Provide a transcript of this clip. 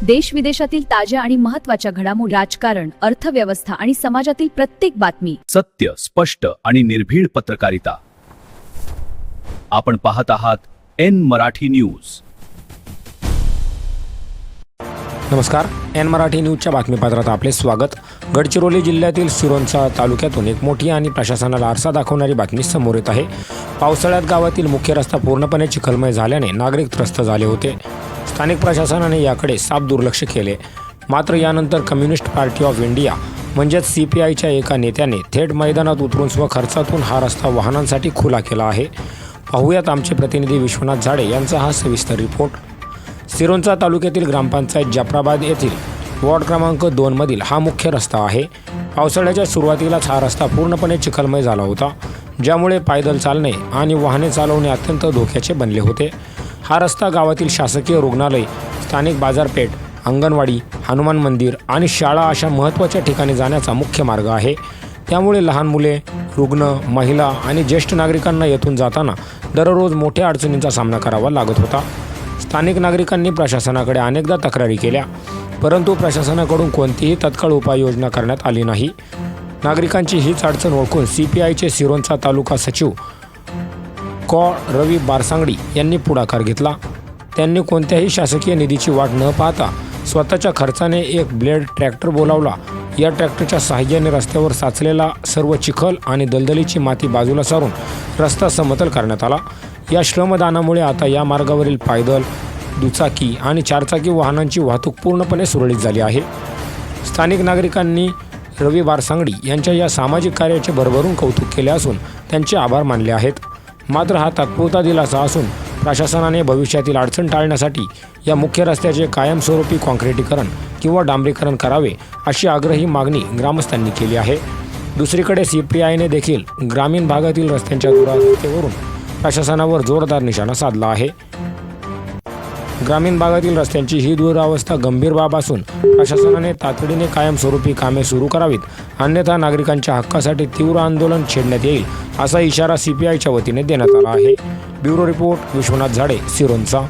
देश विदेशातील ताज्या आणि महत्त्वाच्या घडामोडी, राजकारण, अर्थव्यवस्था आणि समाजातील प्रत्येक बातमी. सत्य, स्पष्ट आणि निर्भीड पत्रकारिता. आपण पाहत आहात एन मराठी न्यूज. नमस्कार. एन मराठी न्यूजच्या बातमीपत्रात आपले स्वागत. गडचिरोली जिल्ह्यातील सिरोंचा तालुक्यातून एक मोठी आणि प्रशासनाला आरसा दाखवणारी बातमी समोर येत आहे. पावसाळ्यात गावातील मुख्य रस्ता पूर्णपणे चिखलमय झाल्याने नागरिक त्रस्त झाले होते. स्थानिक प्रशासनाने याकडे साफ दुर्लक्ष केले. मात्र यानंतर कम्युनिस्ट पार्टी ऑफ इंडिया म्हणजेच CPIच्या एका नेत्याने थेट मैदानात उतरून स्वखर्चातून हा रस्ता वाहनांसाठी खुला केला आहे. पाहूयात आमचे प्रतिनिधी विश्वनाथ झाडे यांचा हा सविस्तर रिपोर्ट. सिरोंचा तालुक्यातील ग्रामपंचायत जाफराबाद येथील वॉर्ड क्रमांक 2 मधील हा मुख्य रस्ता आहे. पावसाळ्याच्या सुरुवातीलाच हा रस्ता पूर्णपणे चिखलमय झाला होता, ज्यामुळे पायदल चालणे आणि वाहने चालवणे अत्यंत धोक्याचे बनले होते. हा रस्ता गावातील शासकीय रुग्णालय, स्थानिक बाजारपेठ, अंगणवाडी, हनुमान मंदिर आणि शाळा अशा महत्त्वाच्या ठिकाणी जाण्याचा मुख्य मार्ग आहे. त्यामुळे लहान मुले, रुग्ण, महिला आणि ज्येष्ठ नागरिकांना येथून जाताना दररोज मोठ्या अडचणींचा सामना करावा लागत होता. स्थानिक नागरिकांनी प्रशासनाकडे अनेकदा तक्रारी केल्या, परंतु प्रशासनाकडून कोणतीही तत्काळ उपाययोजना करण्यात आली नाही. नागरिकांची हीच अडचण ओळखून CPIचे सिरोंचा तालुका सचिव रवी बारसांगडी यांनी पुढाकार घेतला. त्यांनी कोणत्याही शासकीय निधीची वाट न पाहता स्वतःच्या खर्चाने एक ब्लेड ट्रॅक्टर बोलावला. या ट्रॅक्टरच्या साहाय्याने रस्त्यावर साचलेला सर्व चिखल आणि दलदलीची माती बाजूला सारून रस्ता समतल करण्यात आला. या श्रमदानामुळे आता या मार्गावरील पायदल, दुचाकी आणि चारचाकी वाहनांची वाहतूक पूर्णपणे सुरळीत झाली आहे. स्थानिक नागरिकांनी रवी बारसांगडी यांच्या या सामाजिक कार्याचे भरभरून कौतुक केले असून त्यांचे आभार मानले आहेत. मात्र हा तात्पुरता दिलासा असून प्रशासनाने भविष्यातील अडचण टाळण्यासाठी या मुख्य रस्त्याचे कायमस्वरूपी काँक्रिटीकरण किंवा डांबरीकरण करावे अशी आग्रही मागणी ग्रामस्थांनी केली आहे. दुसरीकडे CPIने देखील ग्रामीण भागातील रस्त्यांच्या दुरावस्थेवरून प्रशासनावर जोरदार निशाणा साधला आहे. ग्रामीण भागातील रस्त्यांची ही दुरावस्था गंभीर बाब असून प्रशासनाने तातडीने कायमस्वरूपी कामे सुरू करावीत, अन्यथा नागरिकांच्या हक्कासाठी तीव्र आंदोलन छेडण्यात येईल असा इशारा CPIच्या वतीने देण्यात आला आहे. ब्युरो रिपोर्ट, विश्वनाथ झाडे, सिरोंचा.